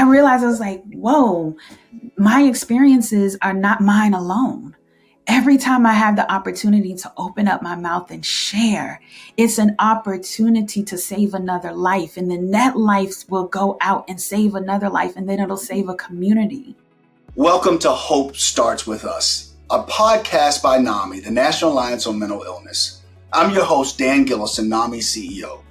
realized, I was like, whoa, my experiences are not mine alone. Every time I have the opportunity to open up my mouth and share, it's an opportunity to save another life. And then that life will go out and save another life, and then it'll save a community. Welcome to Hope Starts With Us, a podcast by NAMI, the National Alliance on Mental Illness. I'm your host, Dan Gillison, NAMI CEO.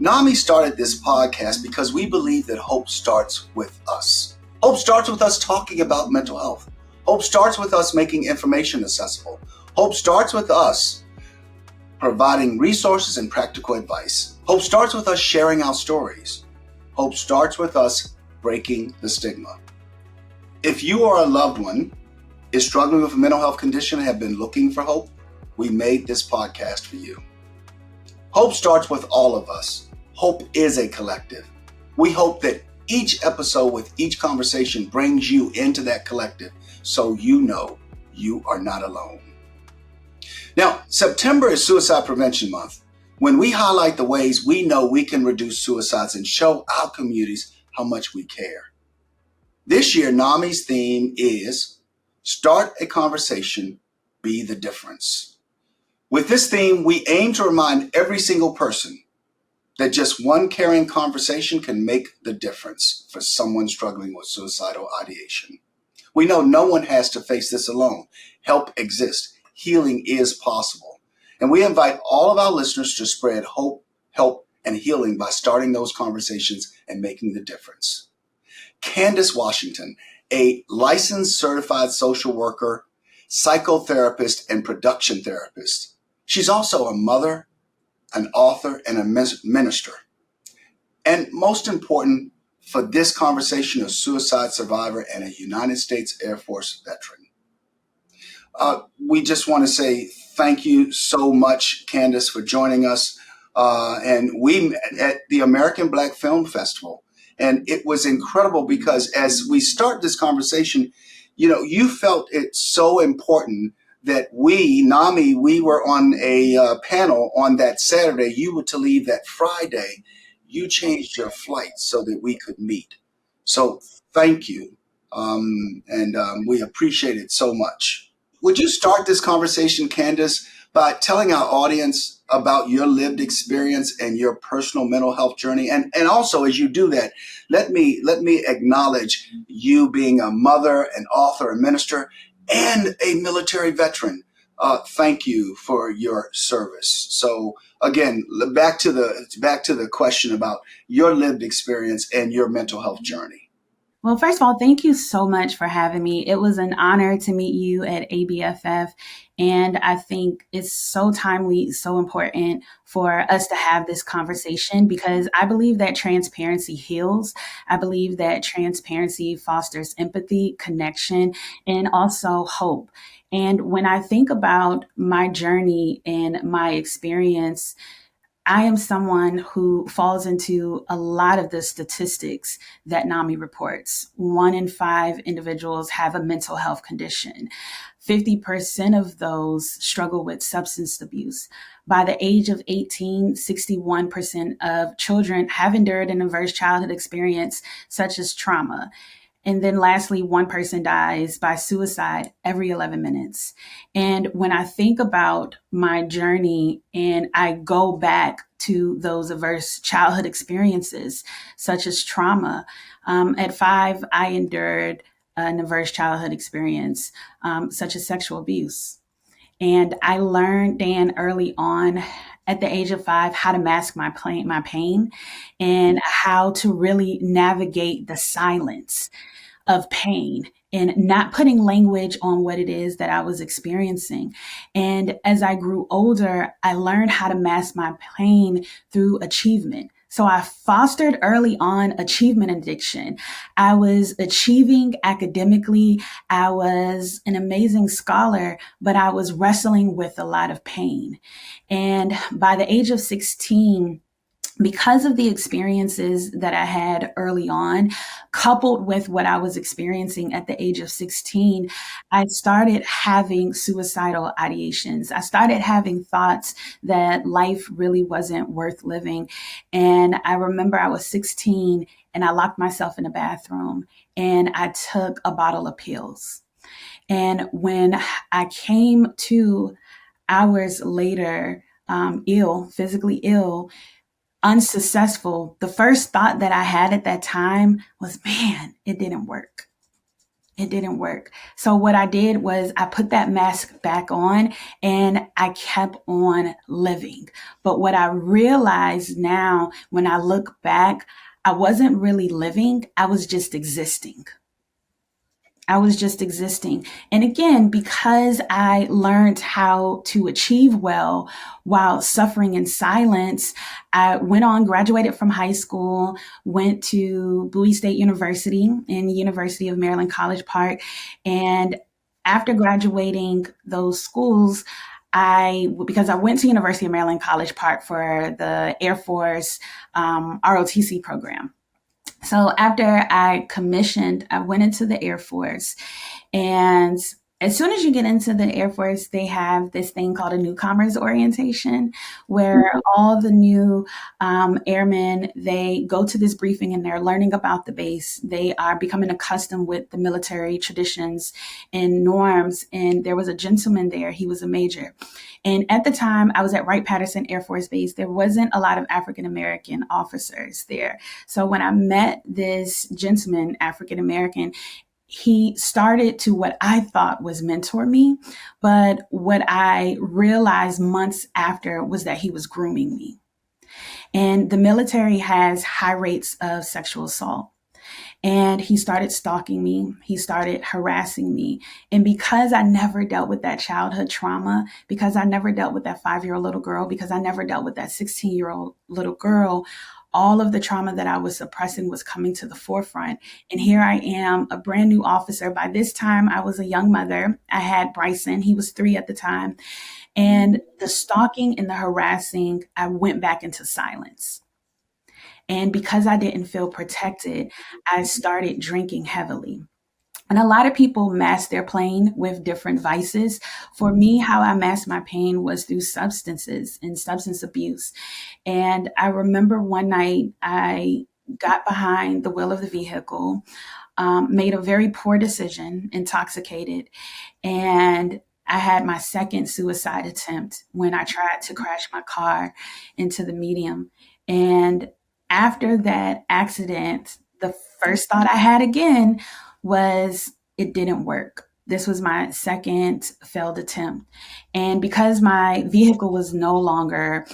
NAMI started this podcast because we believe that hope starts with us. Hope starts with us talking about mental health. Hope starts with us making information accessible. Hope starts with us providing resources and practical advice. Hope starts with us sharing our stories. Hope starts with us breaking the stigma. If you or a loved one is struggling with a mental health condition and have been looking for hope, we made this podcast for you. Hope starts with all of us. Hope is a collective. We hope that each episode with each conversation brings you into that collective so you know you are not alone. Now, September is Suicide Prevention Month, when we highlight the ways we know we can reduce suicides and show our communities how much we care. This year, NAMI's theme is Start a Conversation, Be the Difference. With this theme, we aim to remind every single person that just one caring conversation can make the difference for someone struggling with suicidal ideation. We know no one has to face this alone. Help exists. Healing is possible. And we invite all of our listeners to spread hope, help, and healing by starting those conversations and making the difference. Candace Washington, a licensed certified social worker, psychotherapist, and production therapist. She's also a mother, an author, and a minister. And most important for this conversation, a suicide survivor and a United States Air Force veteran. We just want to say thank you so much, Candace, for joining us. And we met at the American Black Film Festival. And it was incredible because as we start this conversation, you felt it so important that NAMI, we were on a panel on that Saturday. You were to leave that Friday. You changed your flight so that we could meet. So thank you. We appreciate it so much. Would you start this conversation, Candace, by telling our audience about your lived experience and your personal mental health journey? And also, as you do that, let me acknowledge you being a mother, an author, a minister, and a military veteran. Thank you for your service. So again, back to the question about your lived experience and your mental health journey. Well, first of all, thank you so much for having me. It was an honor to meet you at ABFF. And I think it's so timely, so important for us to have this conversation because I believe that transparency heals. I believe that transparency fosters empathy, connection, and also hope. And when I think about my journey and my experience, I am someone who falls into a lot of the statistics that NAMI reports. 1 in 5 individuals have a mental health condition. 50% of those struggle with substance abuse. By the age of 18, 61% of children have endured an adverse childhood experience, such as trauma. And then lastly, 1 person dies by suicide every 11 minutes. And when I think about my journey and I go back to those adverse childhood experiences, such as trauma, at 5, I endured an adverse childhood experience, such as sexual abuse. And I learned, Dan, early on at the age of 5, how to mask my pain and how to really navigate the silence of pain and not putting language on what it is that I was experiencing. And as I grew older, I learned how to mask my pain through achievement. So I fostered early on achievement addiction. I was achieving academically. I was an amazing scholar, but I was wrestling with a lot of pain. And by the age of 16, because of the experiences that I had early on, coupled with what I was experiencing at the age of 16, I started having suicidal ideations. I started having thoughts that life really wasn't worth living. And I remember I was 16 and I locked myself in a bathroom and I took a bottle of pills. And when I came to hours later, ill, physically ill, unsuccessful, the first thought that I had at that time was, man, it didn't work. It didn't work. So what I did was I put that mask back on and I kept on living. But what I realized now when I look back, I wasn't really living. I was just existing. I was just existing. And again, because I learned how to achieve well while suffering in silence, I went on, graduated from high school, went to Bowie State University and University of Maryland College Park. And after graduating those schools, because I went to University of Maryland College Park for the Air Force ROTC program. So after I commissioned, I went into the Air Force. And as soon as you get into the Air Force, they have this thing called a newcomers orientation, where all the new airmen, they go to this briefing and they're learning about the base. They are becoming accustomed with the military traditions and norms. And there was a gentleman there. He was a major. And at the time, I was at Wright-Patterson Air Force Base. There wasn't a lot of African American officers there. So when I met this gentleman, African American, he started to what I thought was mentor me. But what I realized months after was that he was grooming me. And the military has high rates of sexual assault. And he started stalking me. He started harassing me. And because I never dealt with that childhood trauma, because I never dealt with that 5-year-old little girl, because I never dealt with that 16-year-old little girl, all of the trauma that I was suppressing was coming to the forefront. And here I am, a brand new officer. By this time, I was a young mother. I had Bryson. He was 3 at the time. And the stalking and the harassing, I went back into silence. And because I didn't feel protected, I started drinking heavily. And a lot of people mask their pain with different vices. For me, how I masked my pain was through substances and substance abuse. And I remember one night I got behind the wheel of the vehicle, made a very poor decision, intoxicated, and I had my second suicide attempt when I tried to crash my car into the medium. And after that accident, the first thought I had again was it didn't work. This was my second failed attempt. And because my vehicle was no longer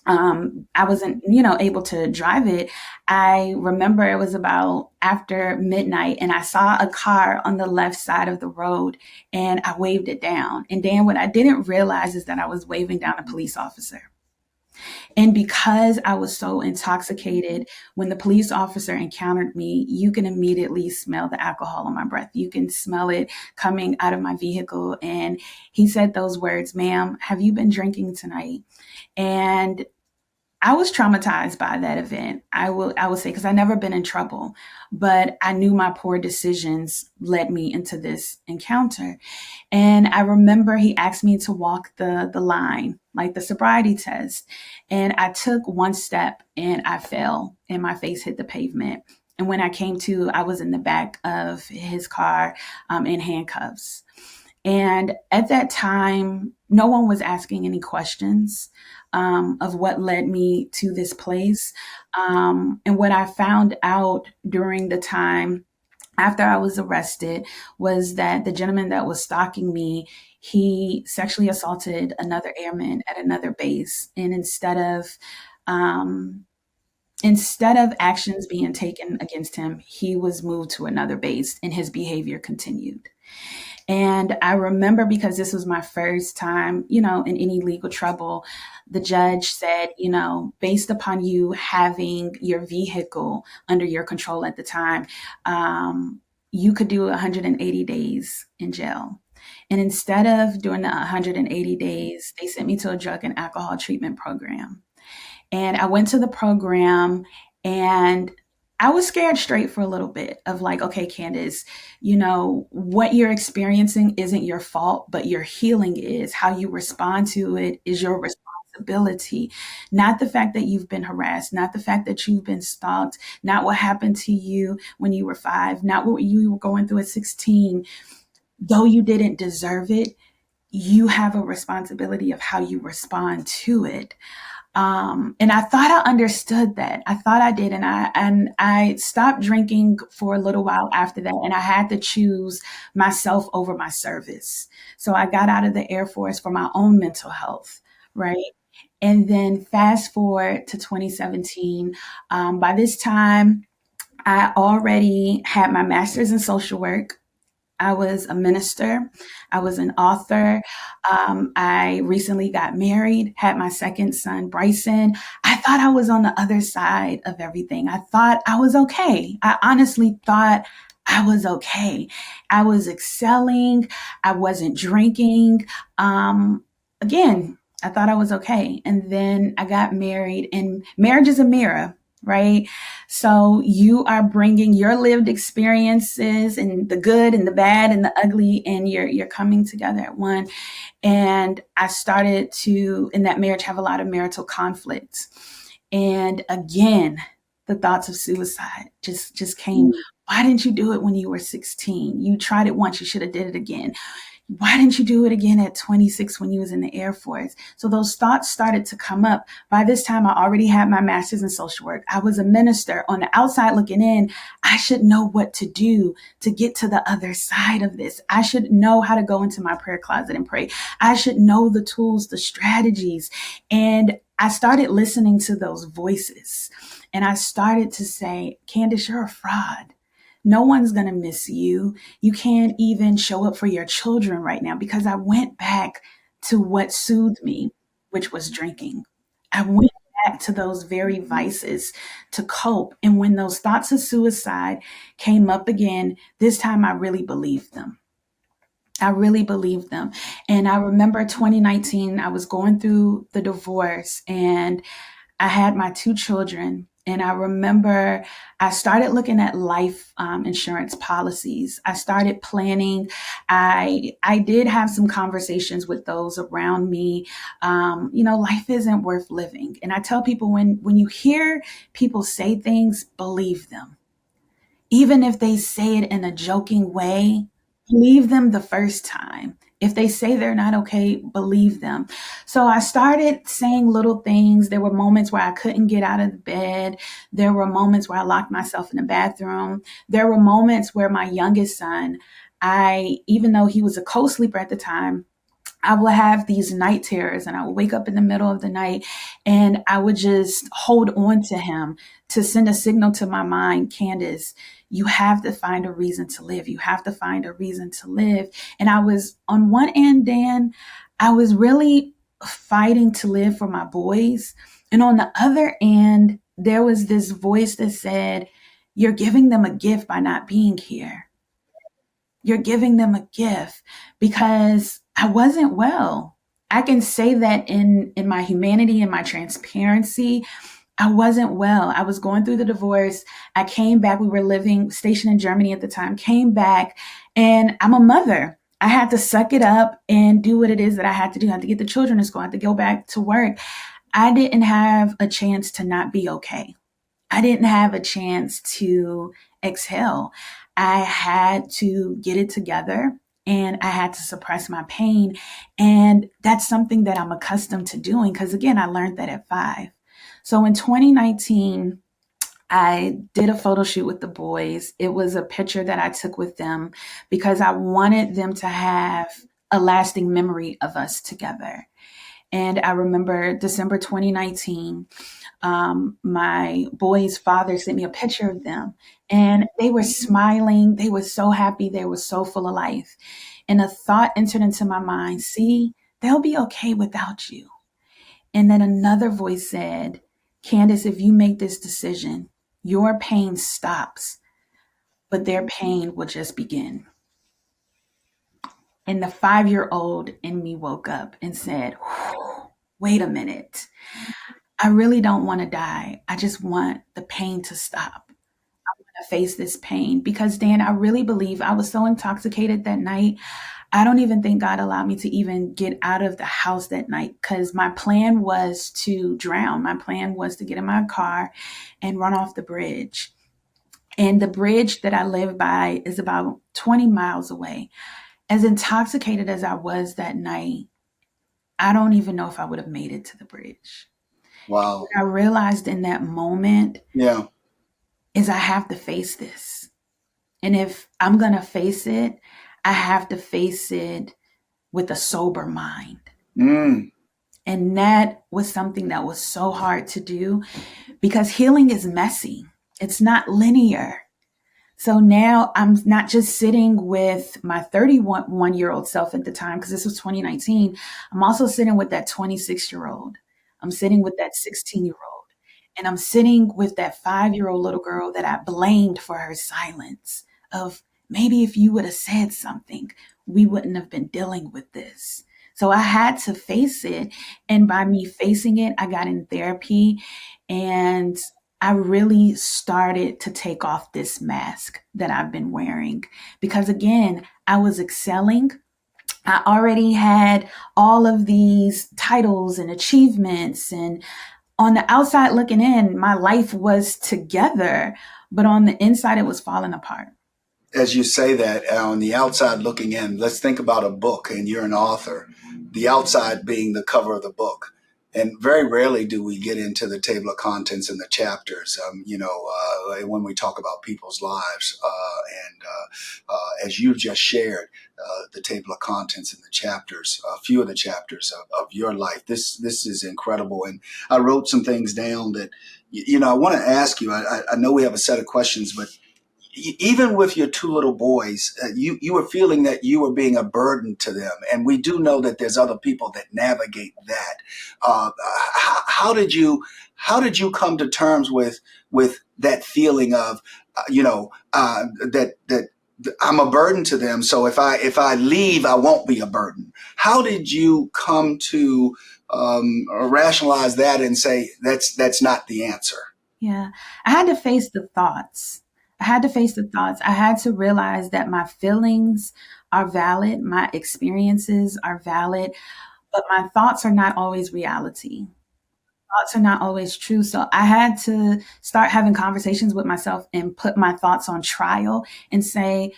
I wasn't, able to drive it. I remember it was about after midnight and I saw a car on the left side of the road and I waved it down. And then what I didn't realize is that I was waving down a police officer. And because I was so intoxicated, when the police officer encountered me, you can immediately smell the alcohol on my breath. You can smell it coming out of my vehicle. And he said those words, "Ma'am, have you been drinking tonight?" And I was traumatized by that event. I will say, because I never been in trouble, but I knew my poor decisions led me into this encounter. And I remember he asked me to walk the line, like the sobriety test. And I took one step and I fell and my face hit the pavement. And when I came to, I was in the back of his car in handcuffs. And at that time, no one was asking any questions of what led me to this place. And what I found out during the time after I was arrested was that the gentleman that was stalking me, he sexually assaulted another airman at another base. And instead of actions being taken against him, he was moved to another base and his behavior continued. And I remember, because this was my first time, in any legal trouble, the judge said, based upon you having your vehicle under your control at the time, you could do 180 days in jail. And instead of doing the 180 days, they sent me to a drug and alcohol treatment program. And I went to the program and I was scared straight for a little bit of like, okay, Candace, what you're experiencing isn't your fault, but your healing is. How you respond to it is your responsibility. Not the fact that you've been harassed, not the fact that you've been stalked, not what happened to you when you were 5, not what you were going through at 16. Though you didn't deserve it, you have a responsibility of how you respond to it. And I thought I understood that. I thought I did, and I stopped drinking for a little while after that, and I had to choose myself over my service. So I got out of the Air Force for my own mental health, right? And then fast forward to 2017. By this time, I already had my master's in social work. I was a minister. I was an author. I recently got married, had my second son, Bryson. I thought I was on the other side of everything. I thought I was okay. I honestly thought I was okay. I was excelling. I wasn't drinking. Again, I thought I was okay. And then I got married, and marriage is a mirror, right? So you are bringing your lived experiences and the good and the bad and the ugly, and you're coming together at one. And I started to, in that marriage, have a lot of marital conflicts. And again, the thoughts of suicide just came. Why didn't you do it when you were 16? You tried it once, you should have did it again. Why didn't you do it again at 26 when you was in the Air Force? So those thoughts started to come up. By this time, I already had my master's in social work. I was a minister. On the outside looking in, I should know what to do to get to the other side of this. I should know how to go into my prayer closet and pray. I should know the tools, the strategies. And I started listening to those voices, and I started to say, Candace, you're a fraud. No one's going to miss you. You can't even show up for your children right now, because I went back to what soothed me, which was drinking. I went back to those very vices to cope. And when those thoughts of suicide came up again, this time I really believed them. I really believed them. And I remember 2019, I was going through the divorce, and I had my 2 children. And I remember I started looking at life insurance policies. I started planning. I did have some conversations with those around me. Life isn't worth living. And I tell people, when you hear people say things, believe them. Even if they say it in a joking way, believe them the first time. If they say they're not okay, believe them. So I started saying little things. There were moments where I couldn't get out of the bed. There were moments where I locked myself in the bathroom. There were moments where my youngest son, even though he was a co-sleeper at the time, I would have these night terrors, and I would wake up in the middle of the night, and I would just hold on to him to send a signal to my mind, Candace, you have to find a reason to live. You have to find a reason to live. And I was on one end, Dan, I was really fighting to live for my boys. And on the other end, there was this voice that said, you're giving them a gift by not being here. You're giving them a gift, because I wasn't well. I can say that in my humanity and my transparency, I wasn't well. I was going through the divorce. I came back. We were living stationed in Germany at the time, came back, and I'm a mother. I had to suck it up and do what it is that I had to do. I had to get the children to school. I had to go back to work. I didn't have a chance to not be okay. I didn't have a chance to exhale. I had to get it together, and I had to suppress my pain. And that's something that I'm accustomed to doing, because, again, I learned that at 5. So in 2019, I did a photo shoot with the boys. It was a picture that I took with them because I wanted them to have a lasting memory of us together. And I remember December 2019, my boy's father sent me a picture of them, and they were smiling. They were so happy. They were so full of life. And a thought entered into my mind, see, they'll be okay without you. And then another voice said, Candace, if you make this decision, your pain stops, but their pain will just begin. And the 5-year-old in me woke up and said, wait a minute. I really don't want to die. I just want the pain to stop. to face this pain. Because, Dan, I really believe I was so intoxicated that night. I don't even think God allowed me to even get out of the house that night because my plan was to drown. My plan was to get in my car and run off the bridge. And the bridge that I live by is about 20 miles away. As intoxicated as I was that night, I don't even know if I would have made it to the bridge. Wow. I realized in that moment Yeah. is I have to face this. And if I'm going to face it, I have to face it with a sober mind. Mm. And that was something that was so hard to do because healing is messy. It's not linear. So now I'm not just sitting with my 31-year-old self at the time, because this was 2019. I'm also sitting with that 26-year-old. I'm sitting with that 16-year-old. And I'm sitting with that 5-year-old little girl that I blamed for her silence of maybe if you would have said something, we wouldn't have been dealing with this. So I had to face it. And by me facing it, I got in therapy and I really started to take off this mask that I've been wearing because, again, I was excelling. I already had all of these titles and achievements, and on the outside looking in, my life was together, but on the inside, it was falling apart. As you say that, on the outside looking in, let's think about a book and you're an author, the outside being the cover of the book. And very rarely do we get into the table of contents and the chapters, when we talk about people's lives. As you just shared, the table of contents and the chapters, a few of the chapters of your life. This is incredible. And I wrote some things down that, I want to ask you. I know we have a set of questions, but even with your two little boys, you were feeling that you were being a burden to them, and we do know that there's other people that navigate that. How did you come to terms with that feeling of that I'm a burden to them? So if I leave, I won't be a burden. How did you come to rationalize that and say that's not the answer? Yeah. I had to face the thoughts. I had to face the thoughts. I had to realize that my feelings are valid, my experiences are valid, but my thoughts are not always reality. Thoughts are not always true. So I had to start having conversations with myself and put my thoughts on trial and say,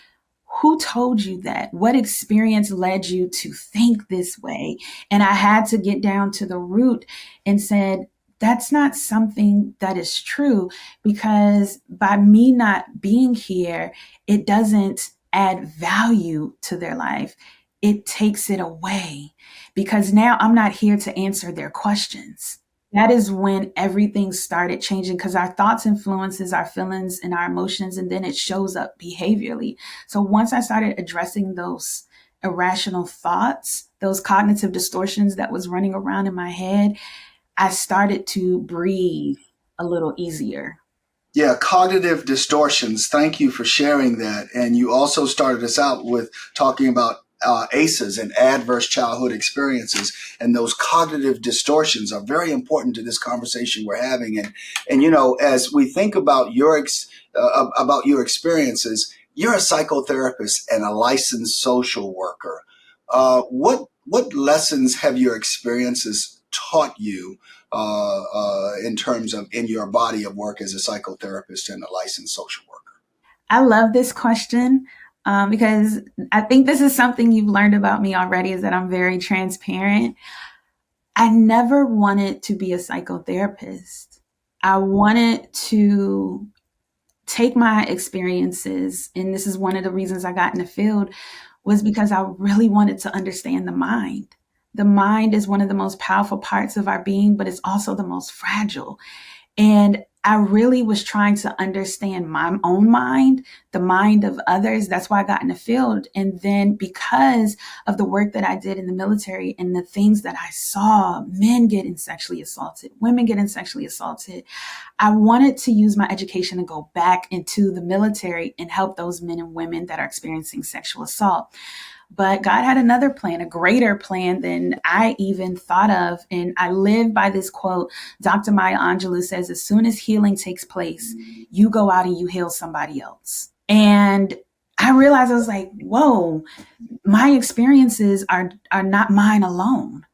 who told you that? What experience led you to think this way? And I had to get down to the root and said, that's not something that is true because by me not being here, it doesn't add value to their life. It takes it away because now I'm not here to answer their questions. That is when everything started changing because our thoughts influences our feelings and our emotions, and then it shows up behaviorally. So once I started addressing those irrational thoughts, those cognitive distortions that was running around in my head, I started to breathe a little easier. Yeah, cognitive distortions. Thank you for sharing that. And you also started us out with talking about ACEs and adverse childhood experiences, and those cognitive distortions are very important to this conversation we're having. And as we think about your experiences, you're a psychotherapist and a licensed social worker. What lessons have your experiences taught you in terms of in your body of work as a psychotherapist and a licensed social worker? I love this question because I think this is something you've learned about me already is that I'm very transparent. I never wanted to be a psychotherapist. I wanted to take my experiences, and this is one of the reasons I got in the field, was because I really wanted to understand the mind. The mind is one of the most powerful parts of our being, but it's also the most fragile. And I really was trying to understand my own mind, the mind of others. That's why I got in the field. And then because of the work that I did in the military and the things that I saw, men getting sexually assaulted, women getting sexually assaulted, I wanted to use my education to go back into the military and help those men and women that are experiencing sexual assault. But God had another plan, a greater plan than I even thought of. And I live by this quote. Dr. Maya Angelou says, as soon as healing takes place, you go out and you heal somebody else. And I realized, I was like, whoa, my experiences are not mine alone.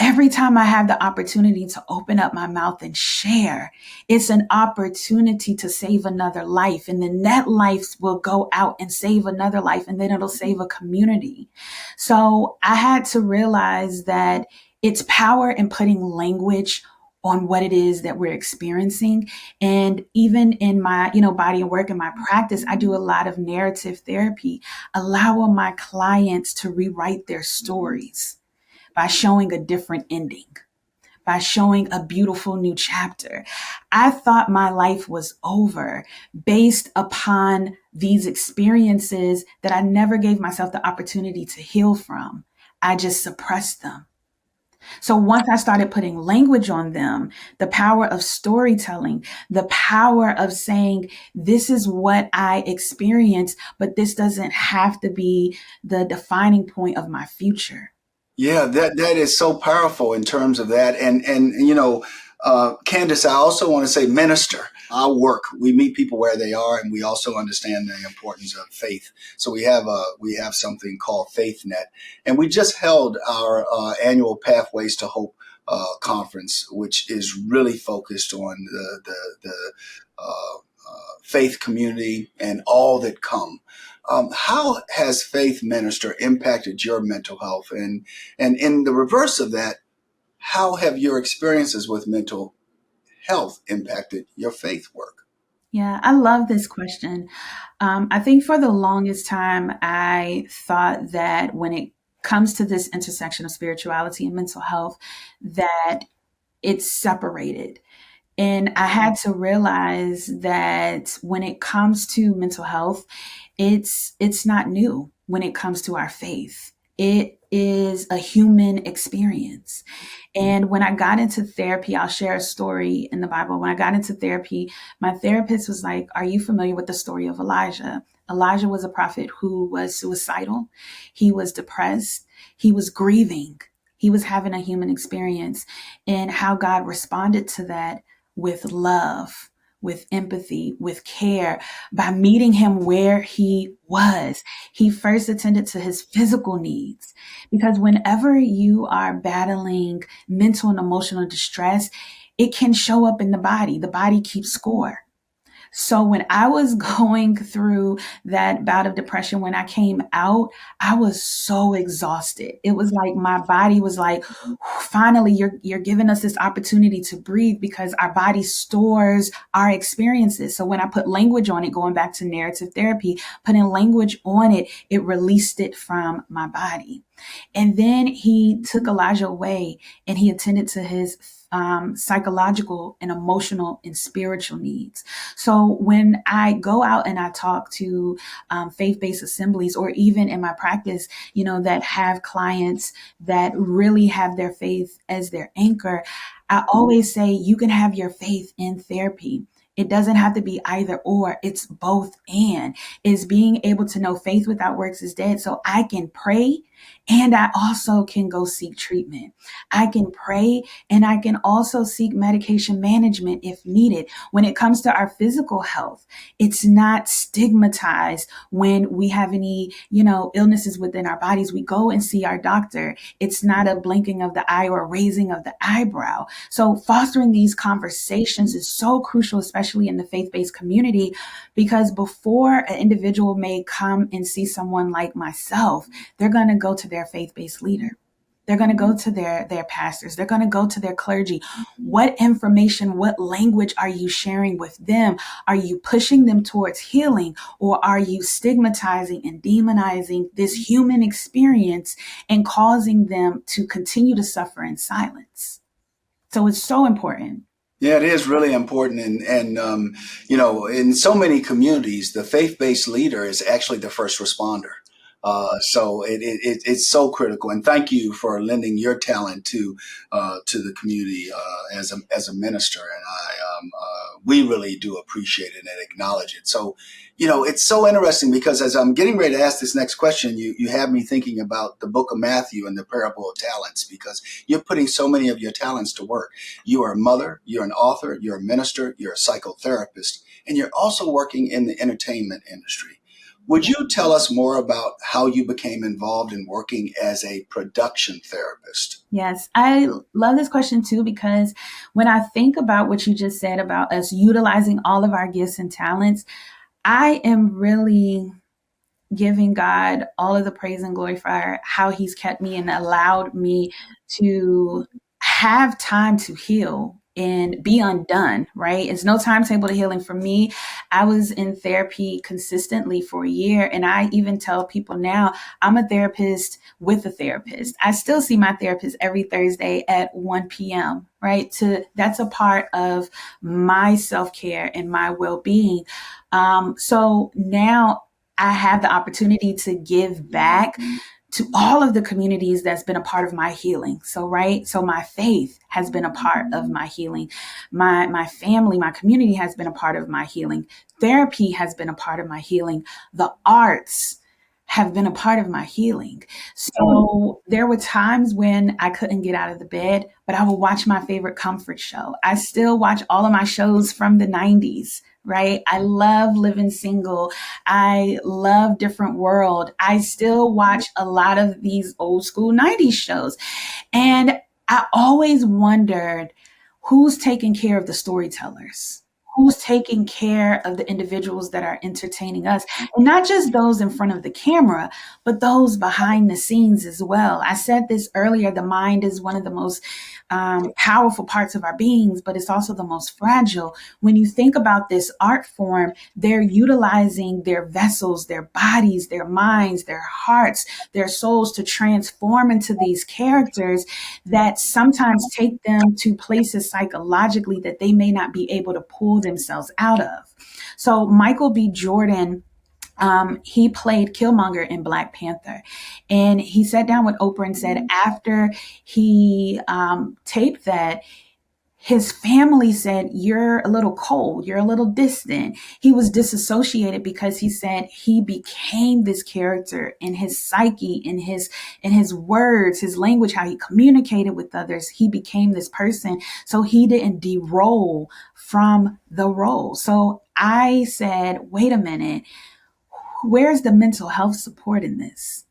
Every time I have the opportunity to open up my mouth and share, it's an opportunity to save another life. And then that life will go out and save another life, and then it'll save a community. So I had to realize that it's power in putting language on what it is that we're experiencing. And even in my, body of work and my practice, I do a lot of narrative therapy, allowing my clients to rewrite their stories by showing a different ending, by showing a beautiful new chapter. I thought my life was over based upon these experiences that I never gave myself the opportunity to heal from. I just suppressed them. So once I started putting language on them, the power of storytelling, the power of saying, this is what I experienced, but this doesn't have to be the defining point of my future. Yeah, that is so powerful in terms of that. And Candace, I also want to say minister. Our work, we meet people where they are, and we also understand the importance of faith. So we have something called FaithNet, and we just held our annual Pathways to Hope conference, which is really focused on the faith community and all that come. How has Faith Minister impacted your mental health? And in the reverse of that, how have your experiences with mental health impacted your faith work? Yeah, I love this question. I think for the longest time, I thought that when it comes to this intersection of spirituality and mental health, that it's separated. And I had to realize that when it comes to mental health, it's not new when it comes to our faith. It is a human experience. And when I got into therapy, I'll share a story in the Bible. When I got into therapy, my therapist was like, are you familiar with the story of Elijah? Elijah was a prophet who was suicidal. He was depressed. He was grieving. He was having a human experience, and how God responded to that with love, with empathy, with care, by meeting him where he was. He first attended to his physical needs, because whenever you are battling mental and emotional distress, it can show up in the body. The body keeps score. So when I was going through that bout of depression, when I came out, I was so exhausted. It was like my body was like, finally, you're giving us this opportunity to breathe, because our body stores our experiences. So when I put language on it, going back to narrative therapy, putting language on it, it released it from my body. And then he took Elijah away, and he attended to his psychological and emotional and spiritual needs. So when I go out and I talk to faith-based assemblies, or even in my practice, that have clients that really have their faith as their anchor, I always say you can have your faith in therapy. It doesn't have to be either or. It's both and. Is being able to know faith without works is dead. So I can pray, and I also can go seek treatment. I can pray, and I can also seek medication management if needed. When it comes to our physical health, it's not stigmatized when we have any, illnesses within our bodies. We go and see our doctor. It's not a blinking of the eye or a raising of the eyebrow. So fostering these conversations is so crucial, especially in the faith-based community, because before an individual may come and see someone like myself, they're going to go to their faith-based leader. They're going to go to their pastors. They're going to go to their clergy. What information, what language are you sharing with them? Are you pushing them towards healing, or are you stigmatizing and demonizing this human experience and causing them to continue to suffer in silence? So it's so important. Yeah, it is really important, and in so many communities, the faith-based leader is actually the first responder. So it's so critical, and thank you for lending your talent to the community as a minister. And we really do appreciate it and acknowledge it. So, it's so interesting because as I'm getting ready to ask this next question, you have me thinking about the book of Matthew and the parable of talents, because you're putting so many of your talents to work. You are a mother, you're an author, you're a minister, you're a psychotherapist, and you're also working in the entertainment industry. Would you tell us more about how you became involved in working as a production therapist? Yes, I love this question too, because when I think about what you just said about us utilizing all of our gifts and talents, I am really giving God all of the praise and glory for how he's kept me and allowed me to have time to heal and be undone, right? It's no timetable to healing for me. I was in therapy consistently for a year. And I even tell people now I'm a therapist with a therapist. I still see my therapist every Thursday at 1 p.m., right? That's a part of my self-care and my well-being. So now I have the opportunity to give back to all of the communities that's been a part of my healing. So, right. So my faith has been a part of my healing. My family, my community has been a part of my healing. Therapy has been a part of my healing. The arts have been a part of my healing. So there were times when I couldn't get out of the bed, but I would watch my favorite comfort show. I still watch all of my shows from the 90s. Right. I love Living Single. I love Different World. I still watch a lot of these old school 90s shows. And I always wondered who's taking care of the storytellers? Who's taking care of the individuals that are entertaining us? And not just those in front of the camera, but those behind the scenes as well. I said this earlier, the mind is one of the most powerful parts of our beings, but it's also the most fragile. When you think about this art form, they're utilizing their vessels, their bodies, their minds, their hearts, their souls to transform into these characters that sometimes take them to places psychologically that they may not be able to pull themselves out of. So Michael B. Jordan, he played Killmonger in Black Panther. And he sat down with Oprah and said after he taped that, his family said, "You're a little cold. You're a little distant." He was disassociated because he said he became this character in his psyche, in his words, his language, how he communicated with others. He became this person. So he didn't de-roll from the role. So I said, wait a minute, where's the mental health support in this?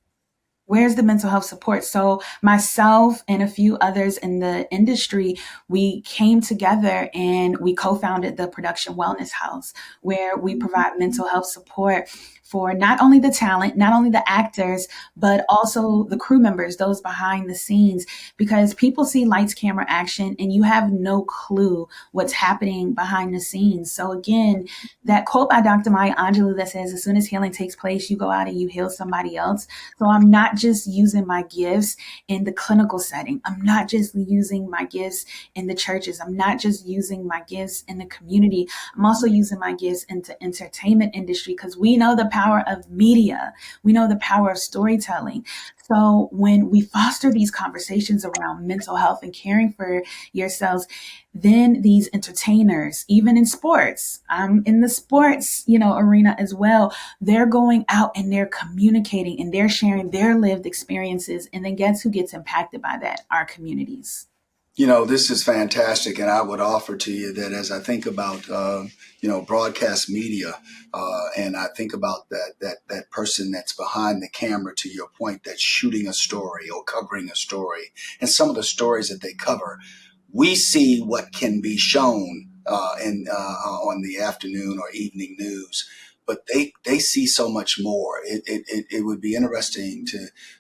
Where's the mental health support? So myself and a few others in the industry, we came together and we co-founded the Production Wellness House, where we provide mental health support for not only the talent, not only the actors, but also the crew members, those behind the scenes, because people see lights, camera, action, and you have no clue what's happening behind the scenes. So again, that quote by Dr. Maya Angelou that says, as soon as healing takes place, you go out and you heal somebody else. So I'm not just using my gifts in the clinical setting. I'm not just using my gifts in the churches. I'm not just using my gifts in the community. I'm also using my gifts into entertainment industry, because we know the power of media. We know the power of storytelling. So when we foster these conversations around mental health and caring for yourselves, then these entertainers, even in sports, I'm in the sports, arena as well. They're going out and they're communicating and they're sharing their lived experiences. And then guess who gets impacted by that? Our communities. This is fantastic, and I would offer to you that as I think about, broadcast media, and I think about that person that's behind the camera, to your point, that's shooting a story or covering a story, and some of the stories that they cover, we see what can be shown on the afternoon or evening news, but they see so much more. It would be interesting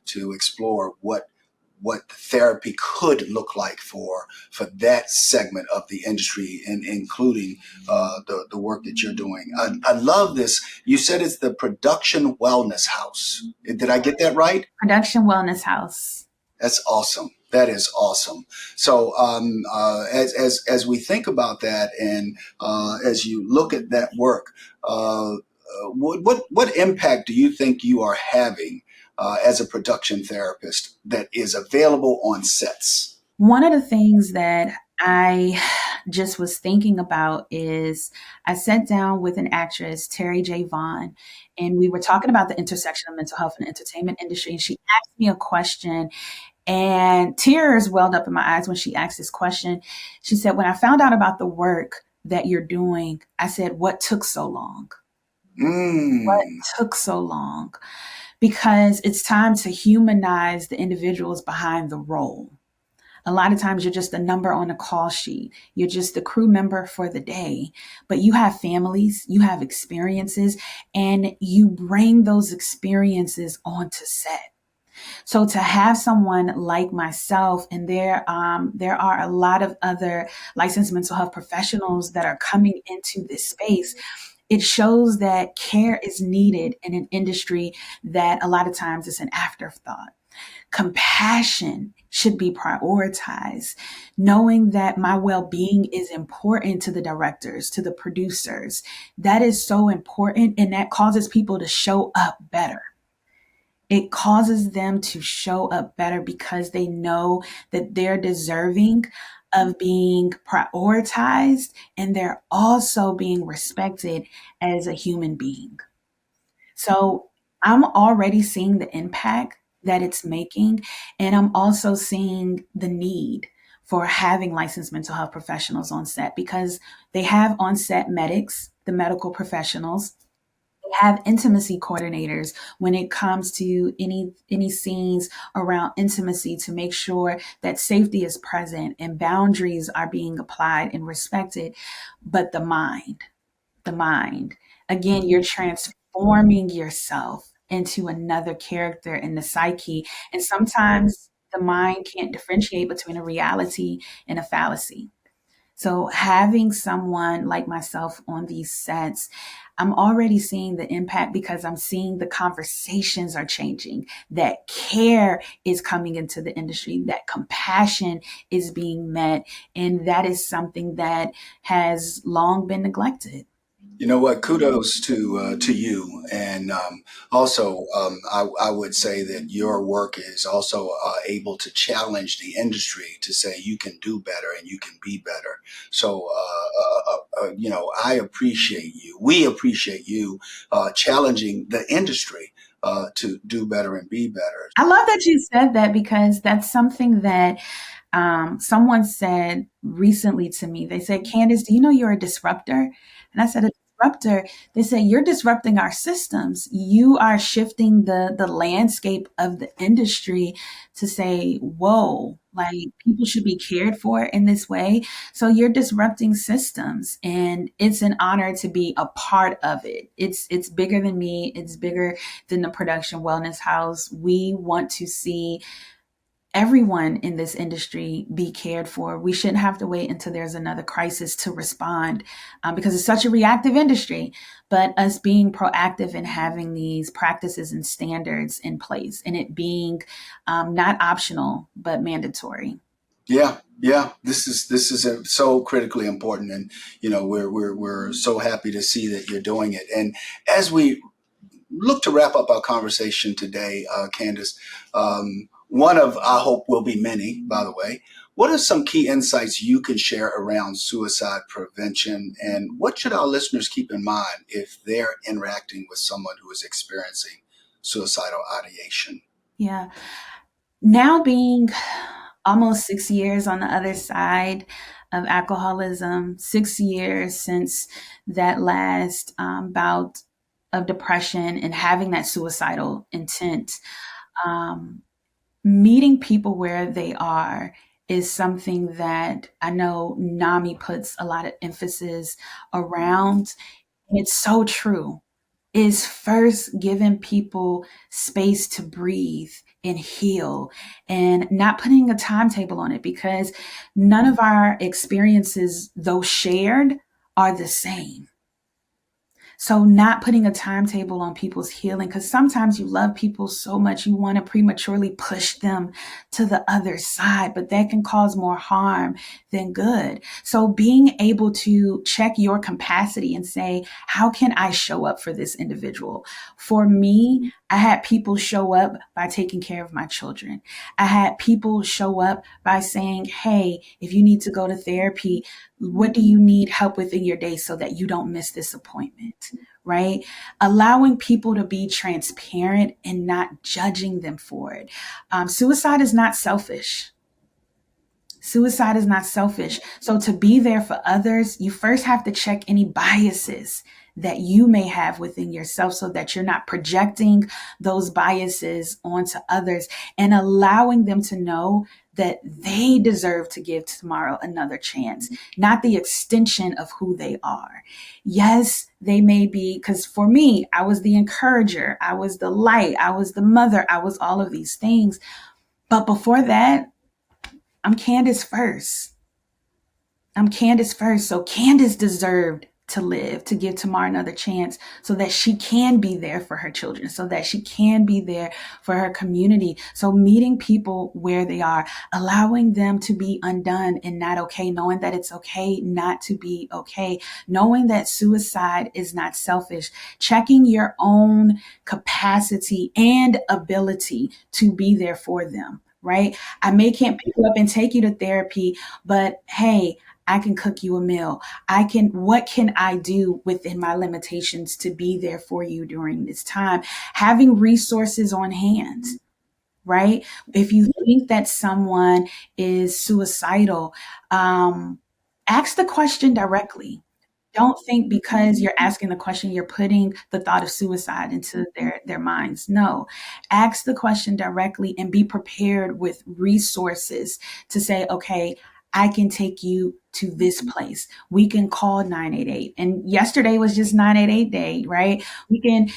to explore what therapy could look like for that segment of the industry, and including the work that you're doing. I love this. You said it's the Production Wellness House. Did I get that right? Production Wellness House. That's awesome. That is awesome. So as we think about that, and as you look at that work, what impact do you think you are having as a production therapist that is available on sets? One of the things that I just was thinking about is I sat down with an actress, Terry J. Vaughn, and we were talking about the intersection of mental health and entertainment industry. And she asked me a question, and tears welled up in my eyes when she asked this question. She said, "When I found out about the work that you're doing, I said, what took so long? What Mm. took so long?" Because it's time to humanize the individuals behind the role. A lot of times you're just a number on a call sheet. You're just the crew member for the day, but you have families, you have experiences, and you bring those experiences onto set. So to have someone like myself, and there are a lot of other licensed mental health professionals that are coming into this space, it shows that care is needed in an industry that a lot of times is an afterthought. Compassion should be prioritized, knowing that my well being is important to the directors, to the producers. That is so important, and that causes people to show up better. It causes them to show up better because they know that they're deserving of being prioritized, and they're also being respected as a human being. So I'm already seeing the impact that it's making, and I'm also seeing the need for having licensed mental health professionals on set because they have on set medics, the medical professionals, have intimacy coordinators when it comes to any scenes around intimacy to make sure that safety is present and boundaries are being applied and respected. But the mind again, you're transforming yourself into another character in the psyche, and sometimes the mind can't differentiate between a reality and a fallacy. So having someone like myself on these sets, I'm already seeing the impact because I'm seeing the conversations are changing, that care is coming into the industry, that compassion is being met, and that is something that has long been neglected. You know what? Kudos to you, and also I would say that your work is also able to challenge the industry to say you can do better and you can be better. So I appreciate you. We appreciate you challenging the industry to do better and be better. I love that you said that because that's something that someone said recently to me. They said, "Candace, do you know you're a disruptor?" And I said, "A disruptor?" They said, "You're disrupting our systems. You are shifting the landscape of the industry to say, whoa, like people should be cared for in this way. So you're disrupting systems, and it's an honor to be a part of it. It's bigger than me. It's bigger than the production wellness house. We want to see everyone in this industry be cared for. We shouldn't have to wait until there's another crisis to respond because it's such a reactive industry. But us being proactive and having these practices and standards in place and it being not optional, but mandatory." Yeah, yeah. This is so critically important, and we're so happy to see that you're doing it. And as we look to wrap up our conversation today, Candace, one of I hope will be many. By the way, what are some key insights you can share around suicide prevention, and what should our listeners keep in mind if they're interacting with someone who is experiencing suicidal ideation? Yeah. Now being almost 6 years on the other side of alcoholism, 6 years since that last bout of depression and having that suicidal intent, um, meeting people where they are is something that I know NAMI puts a lot of emphasis around. And it's so true, is first giving people space to breathe and heal and not putting a timetable on it because none of our experiences, though shared, are the same. So, not putting a timetable on people's healing, because sometimes you love people so much you want to prematurely push them to the other side, but that can cause more harm than good. So, being able to check your capacity and say, how can I show up for this individual? For me, I had people show up by taking care of my children. I had people show up by saying, hey, if you need to go to therapy, what do you need help with in your day so that you don't miss this appointment? Right? Allowing people to be transparent and not judging them for it. Suicide is not selfish. Suicide is not selfish. So to be there for others, you first have to check any biases that you may have within yourself so that you're not projecting those biases onto others and allowing them to know that they deserve to give tomorrow another chance, not the extension of who they are. Yes, they may be, because for me, I was the encourager, I was the light, I was the mother, I was all of these things. But before that, I'm Candace first. I'm Candace first. So Candace deserved to live, to give tomorrow another chance so that she can be there for her children, so that she can be there for her community. So meeting people where they are, allowing them to be undone and not okay, knowing that it's okay not to be okay, knowing that suicide is not selfish, checking your own capacity and ability to be there for them. Right? I may can't pick you up and take you to therapy, but hey, I can cook you a meal. What can I do within my limitations to be there for you during this time? Having resources on hand, right? If you think that someone is suicidal, um, ask the question directly. Don't think because you're asking the question, you're putting the thought of suicide into their minds. No, ask the question directly and be prepared with resources to say, okay, I can take you to this place. We can call 988. And yesterday was just 988 day, right? We can,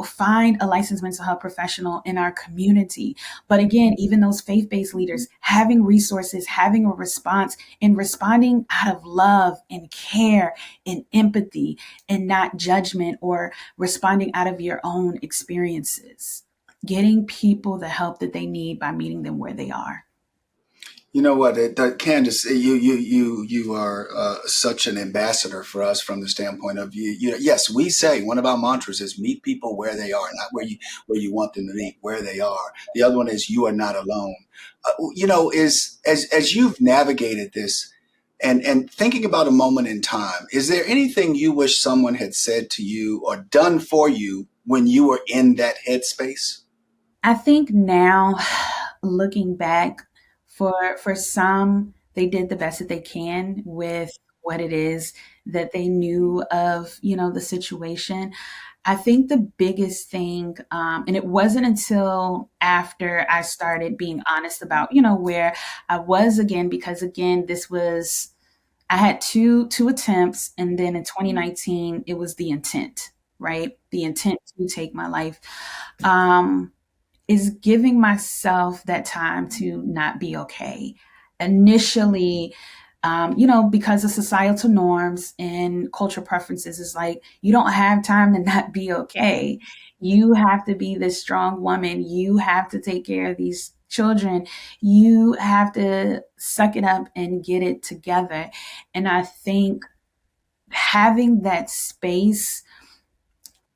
find a licensed mental health professional in our community. But again, even those faith-based leaders having resources, having a response and responding out of love and care and empathy and not judgment or responding out of your own experiences. Getting people the help that they need by meeting them where they are. You know what, Candace, you are such an ambassador for us from the standpoint of yes, we say one of our mantras is meet people where they are, not where you want them to meet, where they are. The other one is you are not alone. Is as you've navigated this and thinking about a moment in time, is there anything you wish someone had said to you or done for you when you were in that headspace? I think now, looking back, for some, they did the best that they can with what it is that they knew of, the situation. I think the biggest thing, and it wasn't until after I started being honest about, where I was again, because again, I had two attempts, and then in 2019, it was the intent, right? The intent to take my life. Um, is giving myself that time to not be okay. Initially, because of societal norms and cultural preferences, it's like you don't have time to not be okay. You have to be this strong woman. You have to take care of these children. You have to suck it up and get it together. And I think having that space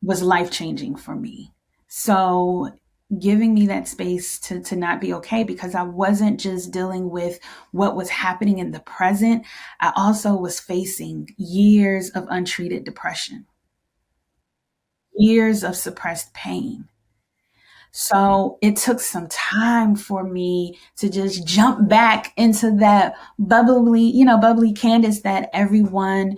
was life changing for me. So giving me that space to not be okay, because I wasn't just dealing with what was happening in the present. I also was facing years of untreated depression, years of suppressed pain. So it took some time for me to just jump back into that bubbly Candace that everyone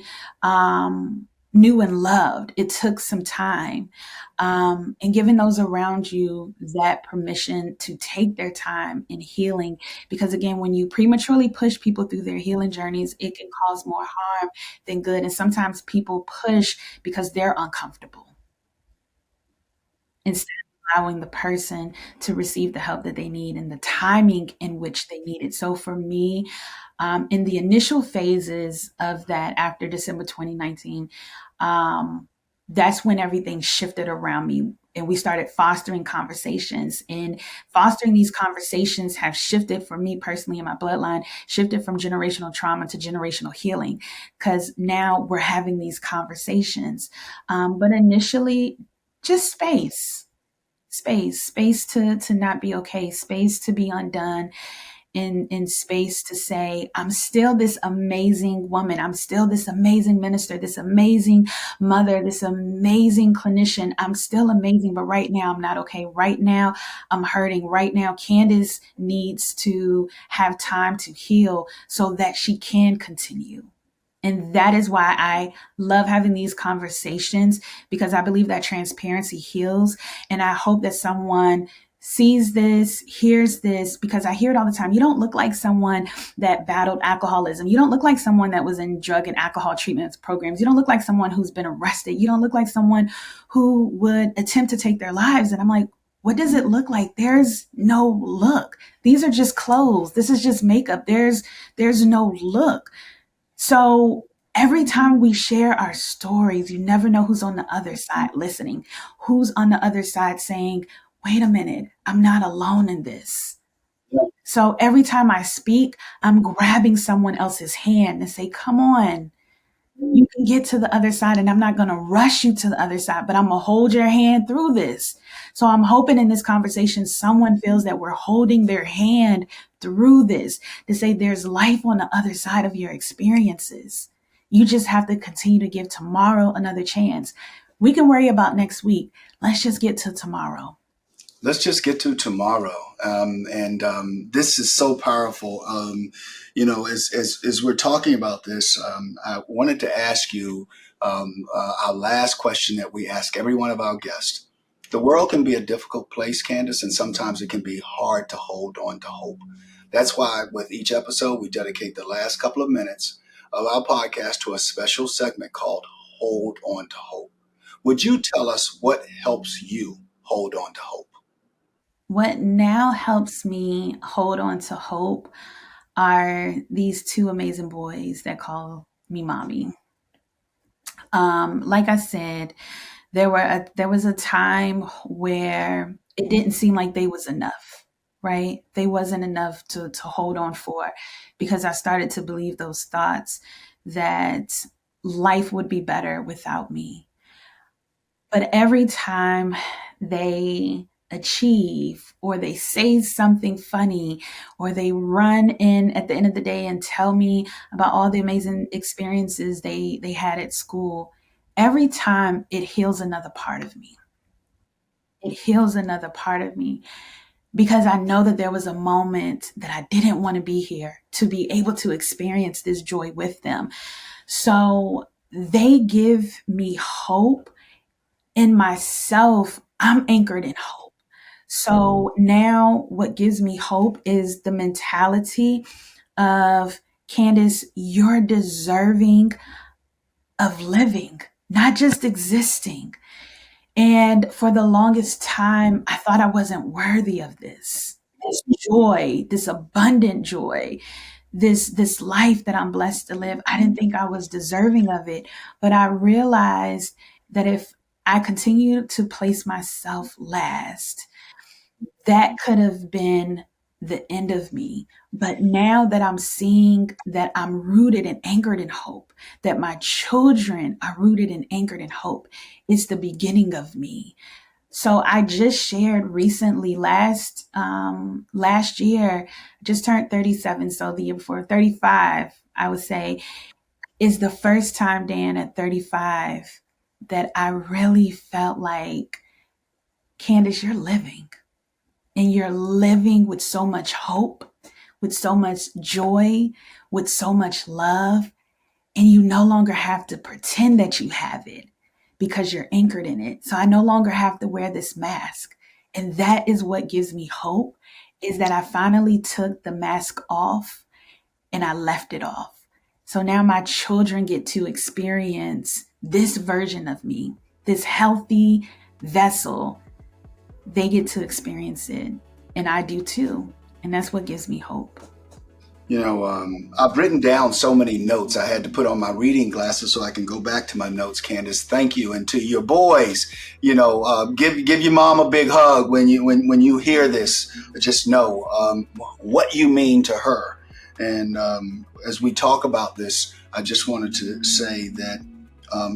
knew and loved. It took some time. And giving those around you that permission to take their time in healing. Because again, when you prematurely push people through their healing journeys, it can cause more harm than good. And sometimes people push because they're uncomfortable instead of allowing the person to receive the help that they need and the timing in which they need it. So for me, in the initial phases of that after December 2019, um, that's when everything shifted around me. And we started fostering conversations, and fostering these conversations have shifted for me personally in my bloodline, shifted from generational trauma to generational healing, because now we're having these conversations. But initially, just space to not be okay, space to be undone, in space to say, I'm still this amazing woman. I'm still this amazing minister, this amazing mother, this amazing clinician. I'm still amazing, but right now I'm not okay. Right now I'm hurting. Right now, Candace needs to have time to heal so that she can continue. And that is why I love having these conversations, because I believe that transparency heals. And I hope that someone sees this, hears this, because I hear it all the time. You don't look like someone that battled alcoholism. You don't look like someone that was in drug and alcohol treatment programs. You don't look like someone who's been arrested. You don't look like someone who would attempt to take their lives. And I'm like, what does it look like? There's no look. These are just clothes. This is just makeup. There's no look. So every time we share our stories, you never know who's on the other side listening, who's on the other side saying, wait a minute, I'm not alone in this. So every time I speak, I'm grabbing someone else's hand and say, come on, you can get to the other side, and I'm not going to rush you to the other side, but I'm going to hold your hand through this. So I'm hoping in this conversation, someone feels that we're holding their hand through this, to say there's life on the other side of your experiences. You just have to continue to give tomorrow another chance. We can worry about next week. Let's just get to tomorrow. Let's just get to tomorrow. And this is so powerful. As we're talking about this, I wanted to ask you our last question that we ask every one of our guests. The world can be a difficult place, Candace, and sometimes it can be hard to hold on to hope. That's why with each episode, we dedicate the last couple of minutes of our podcast to a special segment called Hold On to Hope. Would you tell us what helps you hold on to hope? What now helps me hold on to hope are these two amazing boys that call me mommy. Like I said, there was a time where it didn't seem like they was enough, right? They wasn't enough to hold on for, because I started to believe those thoughts that life would be better without me. But every time they achieve, or they say something funny, or they run in at the end of the day and tell me about all the amazing experiences they had at school, every time it heals another part of me. It heals another part of me, because I know that there was a moment that I didn't want to be here to be able to experience this joy with them. So they give me hope. In myself, I'm anchored in hope. So now what gives me hope is the mentality of, Candace, you're deserving of living, not just existing. And for the longest time, I thought I wasn't worthy of this joy, this abundant joy, this life that I'm blessed to live. I didn't think I was deserving of it, but I realized that if I continued to place myself last, that could have been the end of me. But now that I'm seeing that I'm rooted and anchored in hope, that my children are rooted and anchored in hope, it's the beginning of me. So I just shared recently, last year, just turned 37. So the year before, 35, I would say, is the first time, Dan, at 35, that I really felt like, Candace, you're living, and you're living with so much hope, with so much joy, with so much love. And you no longer have to pretend that you have it, because you're anchored in it. So I no longer have to wear this mask. And that is what gives me hope, is that I finally took the mask off and I left it off. So now my children get to experience this version of me, this healthy vessel. They get to experience it, and I do too. And that's what gives me hope. I've written down so many notes. I had to put on my reading glasses so I can go back to my notes. Candace, thank you, and to your boys, give your mom a big hug when you hear this. Just know what you mean to her. And as we talk about this, I just wanted to say that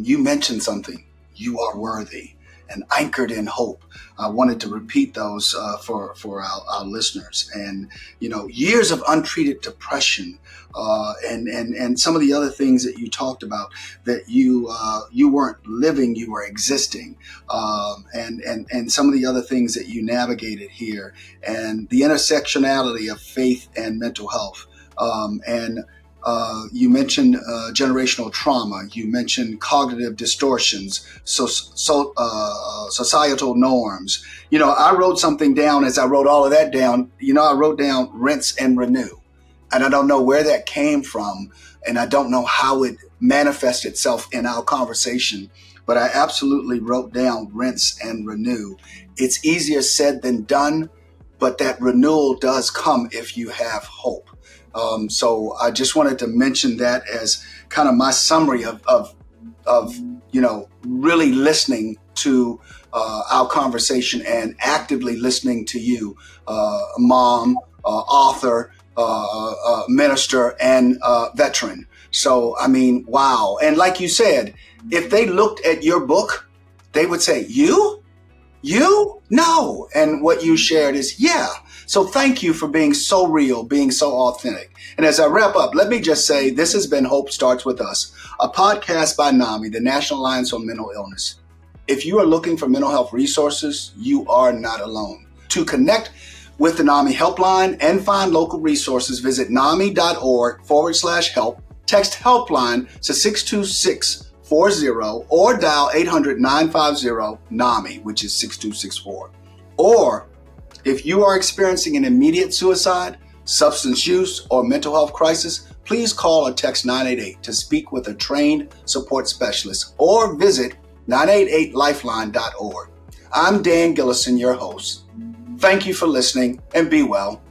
you mentioned something. You are worthy and anchored in hope. I wanted to repeat those for our listeners. And years of untreated depression, and some of the other things that you talked about, that you weren't living, you were existing, and some of the other things that you navigated here, and the intersectionality of faith and mental health, and you mentioned generational trauma. You mentioned cognitive distortions, societal norms. I wrote something down. As I wrote all of that down, I wrote down rinse and renew. And I don't know where that came from, and I don't know how it manifests itself in our conversation, but I absolutely wrote down rinse and renew. It's easier said than done, but that renewal does come if you have hope. So I just wanted to mention that as kind of my summary of really listening to our conversation and actively listening to you, mom, author, minister, and veteran. So, I mean, wow. And like you said, if they looked at your book, they would say, you? No. And what you shared is, yeah. So thank you for being so real, being so authentic. And as I wrap up, let me just say, this has been Hope Starts With Us, a podcast by NAMI, the National Alliance on Mental Illness. If you are looking for mental health resources, you are not alone. To connect with the NAMI helpline and find local resources, visit nami.org/help. Text helpline to 62640 or dial 800-950-NAMI, which is 6264. Or if you are experiencing an immediate suicide, substance use, or mental health crisis, please call or text 988 to speak with a trained support specialist or visit 988lifeline.org. I'm Dan Gillison, your host. Thank you for listening, and be well.